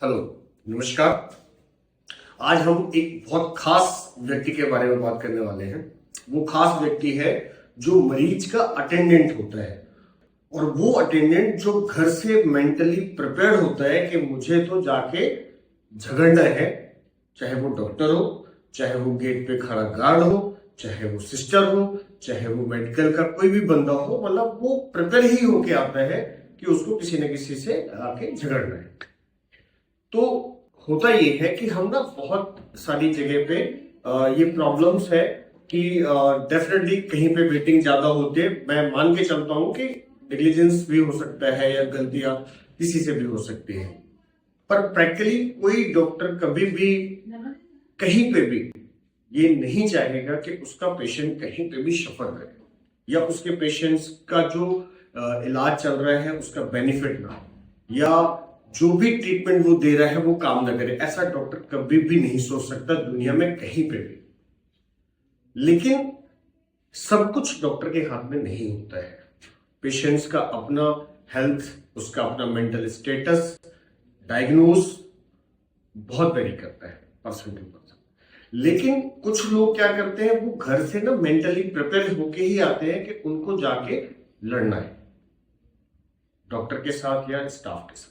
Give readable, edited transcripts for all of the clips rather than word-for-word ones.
Hello, नमस्कार। आज हम एक बहुत खास व्यक्ति के बारे में बात करने वाले हैं। वो खास व्यक्ति है जो मरीज का अटेंडेंट होता है, और वो अटेंडेंट जो घर से मेंटली प्रिपेयर्ड होता है कि मुझे तो जाके झगड़ना है, चाहे वो डॉक्टर हो, चाहे वो गेट पे खड़ा गार्ड हो, चाहे वो सिस्टर हो, चाहे वो मेडिकल का कोई भी बंदा हो। मतलब वो प्रिपेयर ही होके आता है कि उसको किसी न किसी से आके झगड़ना है। तो होता ये है कि हम ना बहुत सारी जगह पे ये प्रॉब्लम्स है कि डेफिनेटली कहीं पे वेटिंग ज्यादा होती है। मैं मान के चलता हूँ कि नेग्लिजेंस भी हो सकता है या गलतियां किसी से भी हो सकती है, पर प्रैक्टिकली कोई डॉक्टर कभी भी कहीं पे भी ये नहीं चाहेगा कि उसका पेशेंट कहीं पे भी सफर करे, या उसके पेशेंट्स का जो इलाज चल रहा है उसका बेनिफिट ना हो, या जो भी ट्रीटमेंट वो दे रहा है वो काम ना करे। ऐसा डॉक्टर कभी भी नहीं सोच सकता दुनिया में कहीं पे भी। लेकिन सब कुछ डॉक्टर के हाथ में नहीं होता है। पेशेंट्स का अपना हेल्थ, उसका अपना मेंटल स्टेटस, डायग्नोज बहुत वेरी करता है पर्सन टू पर्सन। लेकिन कुछ लोग क्या करते हैं, वो घर से ना मेंटली प्रिपेयर होके ही आते हैं कि उनको जाके लड़ना है डॉक्टर के साथ या स्टाफ के साथ।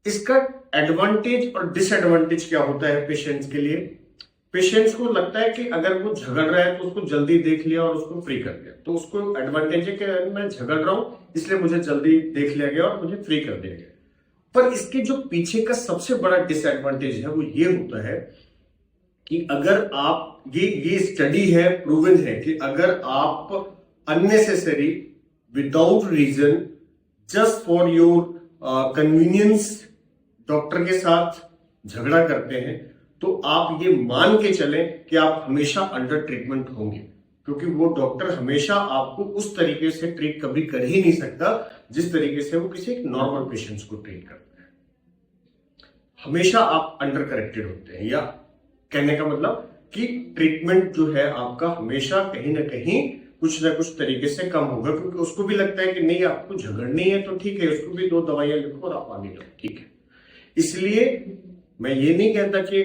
इसका एडवांटेज और डिसएडवांटेज क्या होता है पेशेंट्स के लिए? पेशेंट्स को लगता है कि अगर वो झगड़ रहा है तो उसको जल्दी देख लिया और उसको फ्री कर दिया, तो उसको एडवांटेज है कि मैं झगड़ रहा हूं इसलिए मुझे जल्दी देख लिया गया और मुझे फ्री कर दिया गया। पर इसके जो पीछे का सबसे बड़ा डिसएडवांटेज है वो ये होता है कि अगर आप ये स्टडी है, प्रूवन है कि अगर आप unnecessary, without reason, just for your convenience doctor के साथ झगड़ा करते हैं, तो आप ये मान के चलें कि आप हमेशा अंडर ट्रीटमेंट होंगे, क्योंकि वो डॉक्टर हमेशा आपको उस तरीके से ट्रीट कभी कर ही नहीं सकता जिस तरीके से वो किसी एक नॉर्मल पेशेंट्स को ट्रीट करता है। हमेशा आप अंडर करेक्टेड होते हैं, या कहने का मतलब कि ट्रीटमेंट जो है आपका हमेशा कहीं ना कहीं कुछ ना कुछ तरीके से कम होगा, क्योंकि उसको भी लगता है कि नहीं आपको झगड़नी है तो ठीक है, उसको भी 2 दवाइयां लिखो और आप आगे लो, ठीक है। इसलिए मैं ये नहीं कहता कि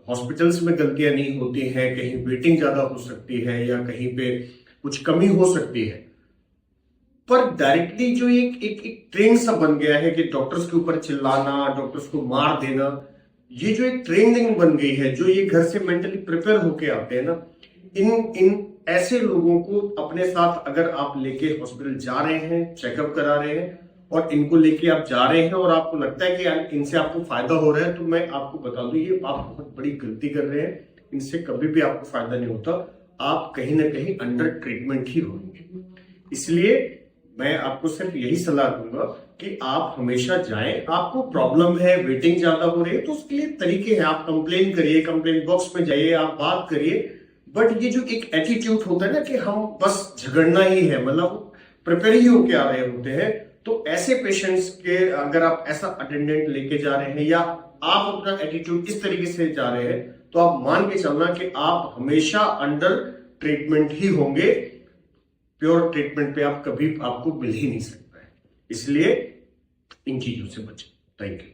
हॉस्पिटल्स में गलतियां नहीं होती हैं, कहीं वेटिंग ज्यादा हो सकती है या कहीं पे कुछ कमी हो सकती है, पर डायरेक्टली जो एक ट्रेंड सा बन गया है कि डॉक्टर्स के ऊपर चिल्लाना, डॉक्टर्स को मार देना, ये जो एक ट्रेंडिंग बन गई है, जो ये घर से मेंटली प्रिपेयर होके आते हैं ना, इन ऐसे लोगों को अपने साथ अगर आप लेके हॉस्पिटल जा रहे हैं, चेकअप करा रहे हैं, और इनको लेके आप जा रहे हैं और आपको लगता है कि इनसे आपको फायदा हो रहा है, तो मैं आपको बता दूं ये आप बहुत बड़ी गलती कर रहे हैं। इनसे कभी भी आपको फायदा नहीं होता, आप कहीं ना कहीं अंडर ट्रीटमेंट ही होंगे। इसलिए मैं आपको सिर्फ यही सलाह दूंगा कि आप हमेशा जाएं। आपको प्रॉब्लम है, वेटिंग ज्यादा हो रही है, तो उसके लिए तरीके हैं। आप कंप्लेन करिए, कंप्लेन बॉक्स में जाइए, आप बात करिए। बट ये जो एक एटीट्यूड होता है ना कि हम बस झगड़ना ही है, मतलब प्रिपेयर ही होके आ रहे होते हैं, तो ऐसे पेशेंट्स के अगर आप ऐसा अटेंडेंट लेके जा रहे हैं या आप अपना एटीट्यूड इस तरीके से जा रहे हैं, तो आप मान के चलना कि आप हमेशा अंडर ट्रीटमेंट ही होंगे। प्योर ट्रीटमेंट पे आप कभी आपको मिल ही नहीं सकता है। इसलिए इन चीजों से बचें। Thank you.